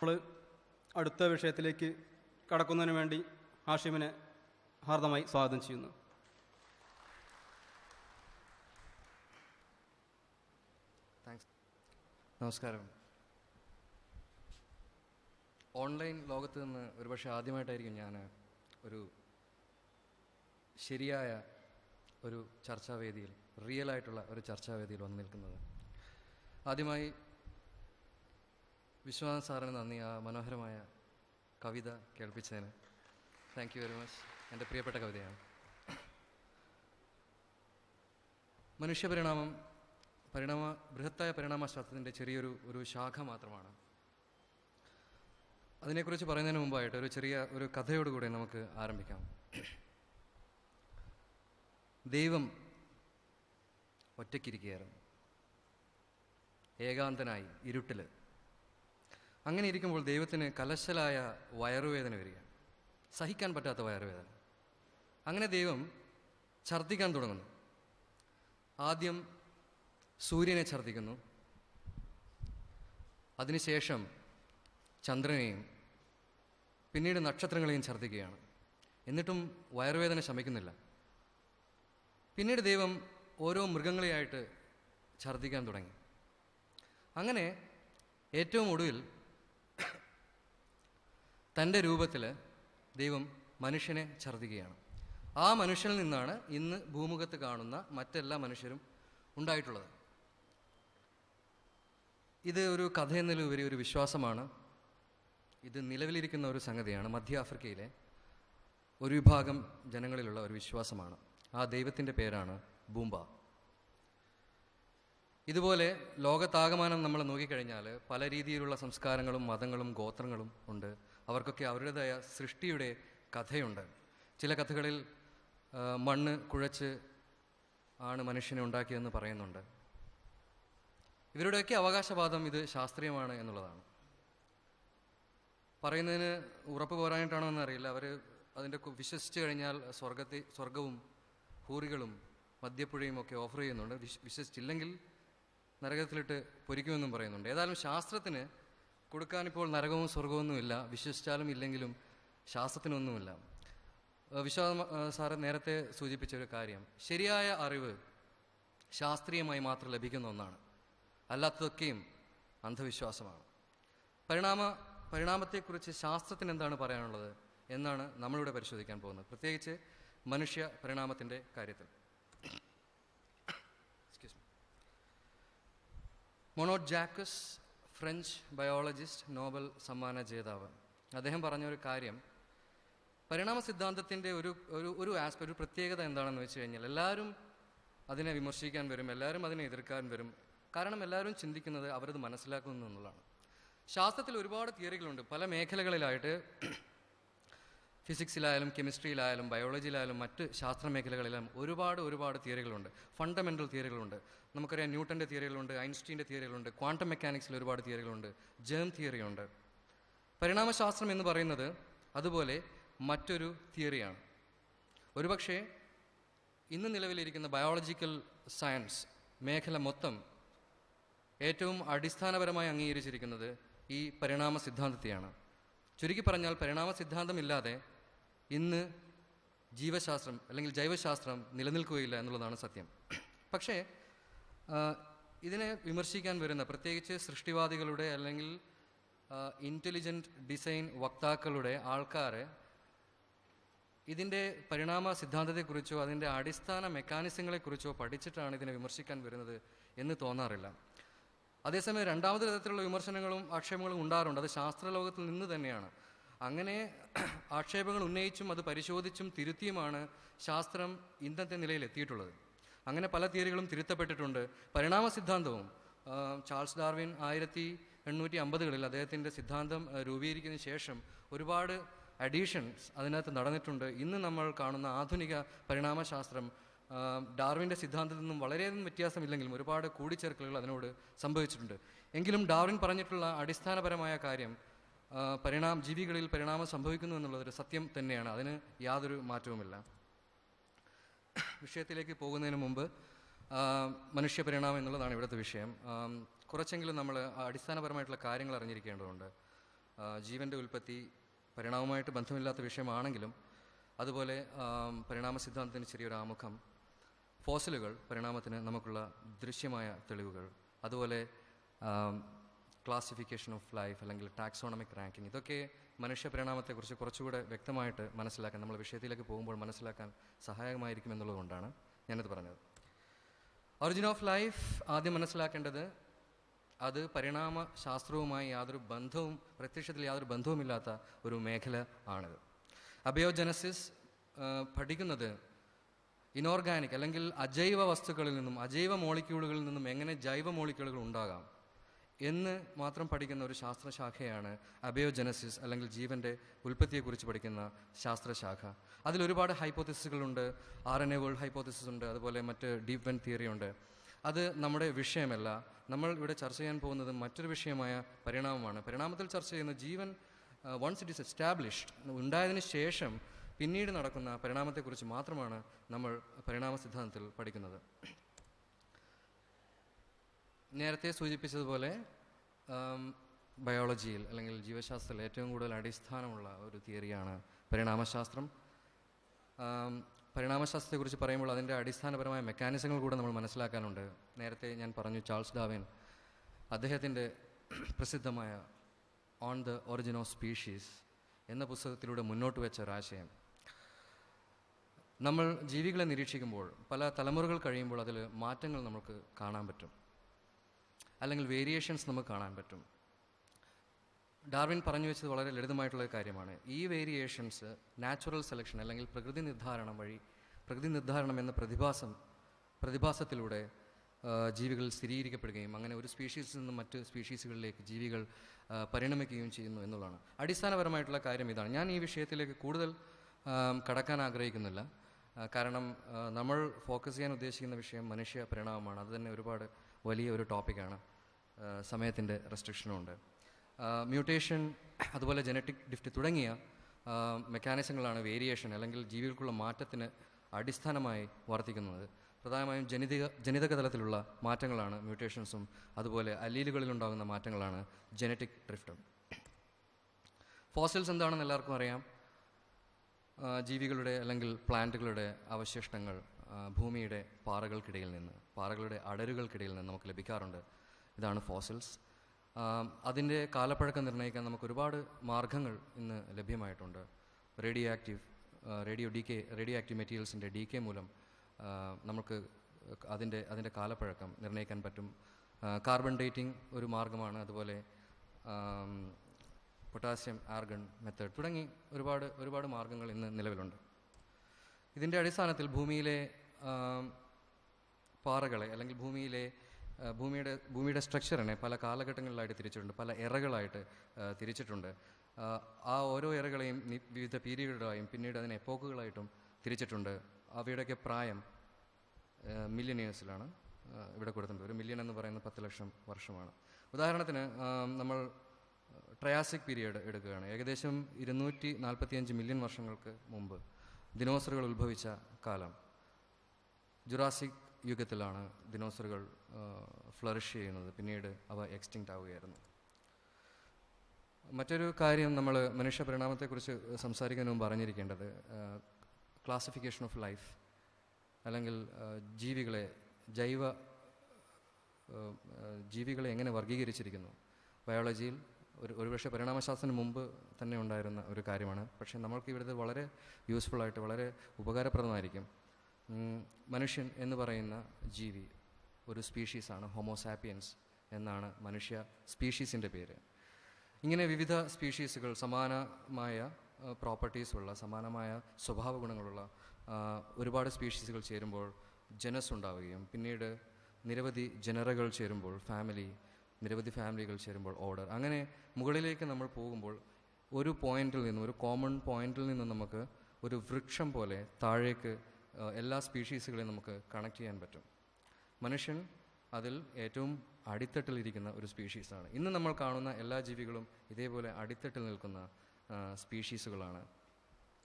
നമ്മൾ അടുത്ത വിഷയത്തിലേക്ക് കടക്കുന്നതിന് വേണ്ടി ഹാഷിമിനെ ഹാർദമായി സ്വാഗതം ചെയ്യുന്നു. താങ്ക്സ്. നമസ്കാരം. ഓൺലൈൻ ലോകത്ത് നിന്ന് ഒരുപക്ഷെ ആദ്യമായിട്ടായിരിക്കും ഞാൻ ഒരു ശരിയായ ഒരു ചർച്ചാവേദിയിൽ, റിയലായിട്ടുള്ള ഒരു ചർച്ചാവേദിയിൽ വന്നു നിൽക്കുന്നത്. ആദ്യമായി വിശ്വനാഥൻ സാറിന് നന്ദി, ആ മനോഹരമായ കവിത കേൾപ്പിച്ചതിന്. Thank you very much. എൻ്റെ പ്രിയപ്പെട്ട കവിതയാണ്. മനുഷ്യപരിണാമം ബൃഹത്തായ പരിണാമശാസ്ത്രത്തിൻ്റെ ചെറിയൊരു ശാഖ മാത്രമാണ്. അതിനെക്കുറിച്ച് പറയുന്നതിന് മുമ്പായിട്ട് ഒരു കഥയോടുകൂടെ നമുക്ക് ആരംഭിക്കാം. ദൈവം ഒറ്റയ്ക്കിരിക്കുകയായിരുന്നു, ഏകാന്തനായി ഇരുട്ടിൽ. അങ്ങനെ ഇരിക്കുമ്പോൾ ദൈവത്തിന് കലശലായ വയറുവേദന വരിക, സഹിക്കാൻ പറ്റാത്ത വയറുവേദന. അങ്ങനെ ദൈവം ഛർദ്ദിക്കാൻ തുടങ്ങുന്നു. ആദ്യം സൂര്യനെ ഛർദ്ദിക്കുന്നു, അതിനുശേഷം ചന്ദ്രനെയും, പിന്നീട് നക്ഷത്രങ്ങളെയും ഛർദ്ദിക്കുകയാണ്. എന്നിട്ടും വയറുവേദന ശമിക്കുന്നില്ല. പിന്നീട് ദൈവം ഓരോ മൃഗങ്ങളെയായിട്ട് ഛർദ്ദിക്കാൻ തുടങ്ങി. അങ്ങനെ ഏറ്റവും ഒടുവിൽ തൻ്റെ രൂപത്തിൽ ദൈവം മനുഷ്യനെ ഛർദ്ദിക്കുകയാണ്. ആ മനുഷ്യനിൽ നിന്നാണ് ഇന്ന് ഭൂമുഖത്ത് കാണുന്ന മറ്റെല്ലാ മനുഷ്യരും ഉണ്ടായിട്ടുള്ളത്. ഇത് ഒരു കഥയെന്നതിലുപരി ഒരു വിശ്വാസമാണ്. ഇത് നിലവിലിരിക്കുന്ന ഒരു സംഗതിയാണ്. മധ്യ ആഫ്രിക്കയിലെ ഒരു വിഭാഗം ജനങ്ങളിലുള്ള ഒരു വിശ്വാസമാണ്. ആ ദൈവത്തിൻ്റെ പേരാണ് ബൂംബ. ഇതുപോലെ ലോകത്താകമാനം നമ്മൾ നോക്കിക്കഴിഞ്ഞാൽ പല രീതിയിലുള്ള സംസ്കാരങ്ങളും മതങ്ങളും ഗോത്രങ്ങളും ഉണ്ട്. അവർക്കൊക്കെ അവരുടേതായ സൃഷ്ടിയുടെ കഥയുണ്ട്. ചില കഥകളിൽ മണ്ണ് കുഴച്ച് ആണ് മനുഷ്യനെ ഉണ്ടാക്കിയതെന്ന് പറയുന്നുണ്ട്. ഇവരുടെയൊക്കെ അവകാശവാദം ഇത് ശാസ്ത്രീയമാണ് എന്നുള്ളതാണ്. പറയുന്നതിന് ഉറപ്പ് പോരാഞ്ഞിട്ടാണോ എന്നറിയില്ല. അവർ അതിൻ്റെ വിശ്വസിച്ച് കഴിഞ്ഞാൽ സ്വർഗവും ഹൂറികളും മദ്യപ്പുഴയും ഒക്കെ ഓഫർ ചെയ്യുന്നുണ്ട്. വിശ്വസിച്ചില്ലെങ്കിൽ നരകത്തിലിട്ട് പൊരിക്കുമെന്നും പറയുന്നുണ്ട്. ഏതായാലും ശാസ്ത്രത്തിന് കൊടുക്കാനിപ്പോൾ നരകവും സ്വർഗമൊന്നും ഇല്ല. വിശ്വസിച്ചാലും ഇല്ലെങ്കിലും ശാസ്ത്രത്തിനൊന്നുമില്ല. വിശ്വാസം സാറ് നേരത്തെ സൂചിപ്പിച്ചൊരു കാര്യം, ശരിയായ അറിവ് ശാസ്ത്രീയമായി മാത്രം ലഭിക്കുന്ന ഒന്നാണ്, അല്ലാത്തതൊക്കെയും അന്ധവിശ്വാസമാണ്. പരിണാമത്തെക്കുറിച്ച് ശാസ്ത്രത്തിന് എന്താണ് പറയാനുള്ളത് എന്നാണ് നമ്മളിവിടെ പരിശോധിക്കാൻ പോകുന്നത്, പ്രത്യേകിച്ച് മനുഷ്യ പരിണാമത്തിൻ്റെ കാര്യത്തിൽ. മൊണോഡ് ജാക്കസ്, ഫ്രഞ്ച് ബയോളജിസ്റ്റ്, നോബൽ സമ്മാന ജേതാവ്, അദ്ദേഹം പറഞ്ഞൊരു കാര്യം, പരിണാമ സിദ്ധാന്തത്തിൻ്റെ ഒരു ആസ്പെക്ട്, ഒരു പ്രത്യേകത എന്താണെന്ന് വെച്ച് കഴിഞ്ഞാൽ എല്ലാവരും അതിനെ വിമർശിക്കാൻ വരും, എല്ലാവരും അതിനെ എതിർക്കാൻ വരും. കാരണം എല്ലാവരും ചിന്തിക്കുന്നത് അവരത് മനസ്സിലാക്കുന്നു എന്നുള്ളതാണ്. ശാസ്ത്രത്തിൽ ഒരുപാട് തിയറികളുണ്ട്. പല മേഖലകളിലായിട്ട്, ഫിസിക്സിലായാലും കെമിസ്ട്രിയിലായാലും ബയോളജിയിലായാലും മറ്റ് ശാസ്ത്ര മേഖലകളിലും ഒരുപാട് തിയറികളുണ്ട്. ഫണ്ടമെൻ്റൽ തിയറികളുണ്ട്. നമുക്കറിയാം ന്യൂട്ടൻ്റെ തിയറികളുണ്ട്, ഐൻസ്റ്റീൻ്റെ തിയറികളുണ്ട്, ക്വാണ്ടം മെക്കാനിക്സിൽ ഒരുപാട് തിയറികളുണ്ട്, ജേം തിയറിയുണ്ട്. പരിണാമശാസ്ത്രം എന്ന് പറയുന്നത് അതുപോലെ മറ്റൊരു തിയറിയാണ്. ഒരുപക്ഷെ ഇന്ന് നിലവിലിരിക്കുന്ന ബയോളജിക്കൽ സയൻസ് മേഖല മൊത്തം ഏറ്റവും അടിസ്ഥാനപരമായി അംഗീകരിച്ചിരിക്കുന്നത് ഈ പരിണാമ സിദ്ധാന്തത്തെയാണ്. ചുരുക്കി പറഞ്ഞാൽ പരിണാമ സിദ്ധാന്തമില്ലാതെ ഇന്ന് ജീവശാസ്ത്രം അല്ലെങ്കിൽ ജൈവശാസ്ത്രം നിലനിൽക്കുകയില്ല എന്നുള്ളതാണ് സത്യം. പക്ഷേ ഇതിനെ വിമർശിക്കാൻ വരുന്ന പ്രത്യേകിച്ച് സൃഷ്ടിവാദികളുടെ അല്ലെങ്കിൽ ഇൻ്റലിജൻ്റ് ഡിസൈൻ വക്താക്കളുടെ ആൾക്കാർ ഇതിൻ്റെ പരിണാമ സിദ്ധാന്തത്തെക്കുറിച്ചോ അതിൻ്റെ അടിസ്ഥാന മെക്കാനിസങ്ങളെക്കുറിച്ചോ പഠിച്ചിട്ടാണ് ഇതിനെ വിമർശിക്കാൻ വരുന്നത് എന്ന് തോന്നാറില്ല. അതേസമയം രണ്ടാമത്തെ തരത്തിലുള്ള വിമർശനങ്ങളും ആക്ഷേപങ്ങളും ഉണ്ടാറുണ്ട്. അത് ശാസ്ത്രലോകത്തിൽ നിന്ന് തന്നെയാണ്. അങ്ങനെ ആക്ഷേപങ്ങൾ ഉന്നയിച്ചും അത് പരിശോധിച്ചും തിരുത്തിയുമാണ് ശാസ്ത്രം ഇന്നത്തെ നിലയിൽ എത്തിയിട്ടുള്ളത്. അങ്ങനെ പല തിയറികളും തിരുത്തപ്പെട്ടിട്ടുണ്ട്. പരിണാമ സിദ്ധാന്തവും ചാൾസ് ഡാർവിൻ 1850കളിൽ അദ്ദേഹത്തിൻ്റെ സിദ്ധാന്തം രൂപീകരിക്കുന്നതിന് ശേഷം ഒരുപാട് അഡീഷൻസ് അതിനകത്ത് നടന്നിട്ടുണ്ട്. ഇന്ന് നമ്മൾ കാണുന്ന ആധുനിക പരിണാമശാസ്ത്രം ഡാർവിൻ്റെ സിദ്ധാന്തത്തിൽ നിന്നും വളരെയധികം വ്യത്യാസമില്ലെങ്കിലും ഒരുപാട് കൂടിച്ചേർക്കലുകൾ അതിനോട് സംഭവിച്ചിട്ടുണ്ട്. എങ്കിലും ഡാർവിൻ പറഞ്ഞിട്ടുള്ള അടിസ്ഥാനപരമായ കാര്യം ജീവികളിൽ പരിണാമം സംഭവിക്കുന്നു എന്നുള്ളതൊരു സത്യം തന്നെയാണ്. അതിന് യാതൊരു മാറ്റവുമില്ല. വിഷയത്തിലേക്ക് പോകുന്നതിന് മുമ്പ് മനുഷ്യപരിണാമം എന്നുള്ളതാണ് ഇവിടുത്തെ വിഷയം. കുറച്ചെങ്കിലും നമ്മൾ അടിസ്ഥാനപരമായിട്ടുള്ള കാര്യങ്ങൾ അറിഞ്ഞിരിക്കേണ്ടതുണ്ട്. ജീവൻ്റെ ഉൽപ്പത്തി പരിണാമവുമായിട്ട് ബന്ധമില്ലാത്ത വിഷയമാണെങ്കിലും അതുപോലെ പരിണാമ സിദ്ധാന്തത്തിന് ചെറിയൊരു ആമുഖം, ഫോസിലുകൾ പരിണാമത്തിന് നമുക്കുള്ള ദൃശ്യമായ തെളിവുകൾ, അതുപോലെ ക്ലാസിഫിക്കേഷൻ ഓഫ് ലൈഫ് അല്ലെങ്കിൽ ടാക്സോണമിക് റാങ്കിങ്, ഇതൊക്കെ മനുഷ്യ പരിണാമത്തെക്കുറിച്ച് കുറച്ചുകൂടെ വ്യക്തമായിട്ട് മനസ്സിലാക്കാൻ, നമ്മൾ വിഷയത്തിലേക്ക് പോകുമ്പോൾ മനസ്സിലാക്കാൻ സഹായകമായിരിക്കും എന്നുള്ളതുകൊണ്ടാണ് ഞാനിത് പറഞ്ഞത്. ഒറിജിൻ ഓഫ് ലൈഫ് ആദ്യം മനസ്സിലാക്കേണ്ടത് അത് പരിണാമ ശാസ്ത്രവുമായി യാതൊരു ബന്ധവും, പ്രത്യക്ഷത്തിൽ യാതൊരു ബന്ധവുമില്ലാത്ത ഒരു മേഖല ആണിത്. അബയോജനസിസ് പഠിക്കുന്നത് ഇനോർഗാനിക് അല്ലെങ്കിൽ അജൈവ വസ്തുക്കളിൽ നിന്നും, അജൈവ മോളിക്യൂളുകളിൽ നിന്നും എങ്ങനെ ജൈവ മോളിക്യൂളുകൾ ഉണ്ടാകാം എന്ന് മാത്രം പഠിക്കുന്ന ഒരു ശാസ്ത്രശാഖയാണ് അബയോജനസിസ് അല്ലെങ്കിൽ ജീവൻ്റെ ഉൽപ്പത്തിയെക്കുറിച്ച് പഠിക്കുന്ന ശാസ്ത്രശാഖ. അതിലൊരുപാട് ഹൈപ്പോത്തിസിസുകളുണ്ട്. RNA വേൾഡ് ഹൈപ്പോത്തിസിസ് ഉണ്ട്, അതുപോലെ മറ്റ് ഡീപ് വെൻ തിയറി ഉണ്ട്. അത് നമ്മുടെ വിഷയമല്ല. നമ്മൾ ഇവിടെ ചർച്ച ചെയ്യാൻ പോകുന്നത് മറ്റൊരു വിഷയമായ പരിണാമമാണ്. പരിണാമത്തിൽ ചർച്ച ചെയ്യുന്ന ജീവൻ വൺസ് ഇറ്റ് ഈസ് എസ്റ്റാബ്ലിഷ്ഡ്, ഉണ്ടായതിനു ശേഷം പിന്നീട് നടക്കുന്ന പരിണാമത്തെക്കുറിച്ച് മാത്രമാണ് നമ്മൾ പരിണാമ സിദ്ധാന്തത്തിൽ പഠിക്കുന്നത്. നേരത്തെ സൂചിപ്പിച്ചതുപോലെ ബയോളജിയിൽ അല്ലെങ്കിൽ ജീവശാസ്ത്രത്തിൽ ഏറ്റവും കൂടുതൽ അടിസ്ഥാനമുള്ള ഒരു തിയറിയാണ് പരിണാമശാസ്ത്രം. പരിണാമശാസ്ത്രത്തെക്കുറിച്ച് പറയുമ്പോൾ അതിൻ്റെ അടിസ്ഥാനപരമായ മെക്കാനിസങ്ങൾ കൂടെ നമ്മൾ മനസ്സിലാക്കാനുണ്ട്. നേരത്തെ ഞാൻ പറഞ്ഞു, ചാൾസ് ഡാർവിൻ അദ്ദേഹത്തിൻ്റെ പ്രസിദ്ധമായ on the origin of species എന്ന പുസ്തകത്തിലൂടെ മുന്നോട്ട് വെച്ച ഒരാശയം, നമ്മൾ ജീവികളെ നിരീക്ഷിക്കുമ്പോൾ പല തലമുറകൾ കഴിയുമ്പോൾ അതിൽ മാറ്റങ്ങൾ നമുക്ക് കാണാൻ പറ്റും, അല്ലെങ്കിൽ വേരിയേഷൻസ് നമുക്ക് കാണാൻ പറ്റും. ഡാർവിൻ പറഞ്ഞു വെച്ചത് വളരെ ലളിതമായിട്ടുള്ള കാര്യമാണ്. ഈ വേരിയേഷൻസ് നാച്ചുറൽ സെലക്ഷൻ അല്ലെങ്കിൽ പ്രകൃതി നിർദ്ധാരണം എന്ന പ്രതിഭാസത്തിലൂടെ ജീവികൾ സ്ഥിരീകരിക്കപ്പെടുകയും അങ്ങനെ ഒരു സ്പീഷീസിൽ നിന്നും മറ്റ് സ്പീഷീസുകളിലേക്ക് ജീവികൾ പരിണമിക്കുകയും ചെയ്യുന്നു എന്നുള്ളതാണ്. അടിസ്ഥാനപരമായിട്ടുള്ള കാര്യം ഇതാണ്. ഞാൻ ഈ വിഷയത്തിലേക്ക് കൂടുതൽ കടക്കാൻ ആഗ്രഹിക്കുന്നില്ല, കാരണം നമ്മൾ ഫോക്കസ് ചെയ്യാൻ ഉദ്ദേശിക്കുന്ന വിഷയം മനുഷ്യ പരിണാമമാണ്. അത് തന്നെ ഒരുപാട് വലിയ ഒരു ടോപ്പിക്കാണ്, സമയത്തിൻ്റെ റെസ്ട്രിക്ഷനുമുണ്ട്. മ്യൂട്ടേഷൻ, അതുപോലെ ജനറ്റിക് ഡിഫ്റ്റ് തുടങ്ങിയ മെക്കാനിസങ്ങളാണ് വേരിയേഷൻ അല്ലെങ്കിൽ ജീവികൾക്കുള്ള മാറ്റത്തിന് അടിസ്ഥാനമായി വർത്തിക്കുന്നത്. പ്രധാനമായും ജനിതക തലത്തിലുള്ള മാറ്റങ്ങളാണ് മ്യൂട്ടേഷൻസും, അതുപോലെ അല്ലീലുകളിലുണ്ടാകുന്ന മാറ്റങ്ങളാണ് ജനറ്റിക് ഡ്രിഫ്റ്റും. ഫോസിൽസ് എന്താണെന്ന് എല്ലാവർക്കും അറിയാം. ജീവികളുടെ അല്ലെങ്കിൽ പ്ലാന്റുകളുടെ അവശിഷ്ടങ്ങൾ ഭൂമിയുടെ പാറകളുടെ അടരുകൾക്കിടയിൽ നിന്ന് നമുക്ക് ലഭിക്കാറുണ്ട്. ഇതാണ് ഫോസിൽസ്. അതിൻ്റെ കാലപ്പഴക്കം നിർണ്ണയിക്കാൻ നമുക്ക് ഒരുപാട് മാർഗങ്ങൾ ഇന്ന് ലഭ്യമായിട്ടുണ്ട്. റേഡിയോ ആക്റ്റീവ് മെറ്റീരിയൽസിൻ്റെ ഡീകെ മൂലം നമുക്ക് അതിൻ്റെ കാലപ്പഴക്കം നിർണ്ണയിക്കാൻ പറ്റും. കാർബൺ ഡേറ്റിംഗ് ഒരു മാർഗമാണ്. അതുപോലെ പൊട്ടാസ്യം ആർഗൺ മെത്തേഡ് തുടങ്ങി ഒരുപാട് മാർഗങ്ങൾ ഇന്ന് നിലവിലുണ്ട്. ഇതിൻ്റെ അടിസ്ഥാനത്തിൽ ഭൂമിയിലെ പാറകളെ അല്ലെങ്കിൽ ഭൂമിയുടെ സ്ട്രക്ചറിനെ പല കാലഘട്ടങ്ങളിലായിട്ട് തിരിച്ചിട്ടുണ്ട്, പല എറകളായിട്ട് തിരിച്ചിട്ടുണ്ട്. ആ ഓരോ എറകളെയും വിവിധ പീരീഡുകളായും പിന്നീട് അതിനെ എപ്പോക്കുകളായിട്ടും തിരിച്ചിട്ടുണ്ട്. അവയുടെയൊക്കെ പ്രായം മില്യനിയേഴ്സിലാണ് ഇവിടെ കൊടുത്തിട്ടുണ്ട്. 1 മില്യൺ എന്ന് പറയുന്നത് 10 ലക്ഷം വർഷമാണ്. ഉദാഹരണത്തിന് നമ്മൾ ട്രയാസിക് പീരിയഡ് എടുക്കുകയാണ്. ഏകദേശം 245 മില്യൺ വർഷങ്ങൾക്ക് മുമ്പ് ദിനോസറുകൾ ഉത്ഭവിച്ച കാലം. ജുറാസിക് യുഗത്തിലാണ് ദിനോസറുകൾ ഫ്ലറിഷ് ചെയ്യുന്നത്, പിന്നീട് അവ എക്സ്റ്റിങ്ക്റ്റ് ആവുകയായിരുന്നു. മറ്റൊരു കാര്യം നമ്മൾ മനുഷ്യ പരിണാമത്തെക്കുറിച്ച് സംസാരിക്കാൻ മുമ്പ് അറിഞ്ഞിരിക്കേണ്ടത് ക്ലാസിഫിക്കേഷൻ ഓഫ് ലൈഫ് അല്ലെങ്കിൽ ജീവികളെ എങ്ങനെ വർഗീകരിച്ചിരിക്കുന്നു. ബയോളജിയിൽ ഒരുപക്ഷെ പരിണാമശാസ്ത്രത്തിന് മുമ്പ് തന്നെ ഉണ്ടായിരുന്ന ഒരു കാര്യമാണ്, പക്ഷേ നമ്മൾക്ക് ഇവിടുത്തെ വളരെ യൂസ്ഫുള്ളായിട്ട് വളരെ ഉപകാരപ്രദമായിരിക്കും. മനുഷ്യൻ എന്ന് പറയുന്ന ജീവി ഒരു സ്പീഷീസാണ്. ഹോമോസാപ്പിയൻസ് എന്നാണ് മനുഷ്യ സ്പീഷീസിൻ്റെ പേര്. ഇങ്ങനെ വിവിധ സ്പീഷീസുകൾ സമാനമായ പ്രോപ്പർട്ടീസുള്ള, സമാനമായ സ്വഭാവ ഗുണങ്ങളുള്ള ഒരുപാട് സ്പീഷീസുകൾ ചേരുമ്പോൾ ജനസ് ഉണ്ടാവുകയും പിന്നീട് നിരവധി ജനറകൾ ചേരുമ്പോൾ ഫാമിലി, നിരവധി ഫാമിലികൾ ചേരുമ്പോൾ ഓർഡർ, അങ്ങനെ മുകളിലേക്ക് നമ്മൾ പോകുമ്പോൾ ഒരു കോമൺ പോയിന്റിൽ നിന്നും നമുക്ക് ഒരു വൃക്ഷം പോലെ താഴേക്ക് എല്ലാ സ്പീഷീസുകളെയും നമുക്ക് കണക്ട് ചെയ്യാൻ പറ്റും. മനുഷ്യൻ അതിൽ ഏറ്റവും അടിത്തട്ടിലിരിക്കുന്ന ഒരു സ്പീഷീസാണ്. ഇന്ന് നമ്മൾ കാണുന്ന എല്ലാ ജീവികളും ഇതേപോലെ അടിത്തട്ടിൽ നിൽക്കുന്ന സ്പീഷീസുകളാണ്.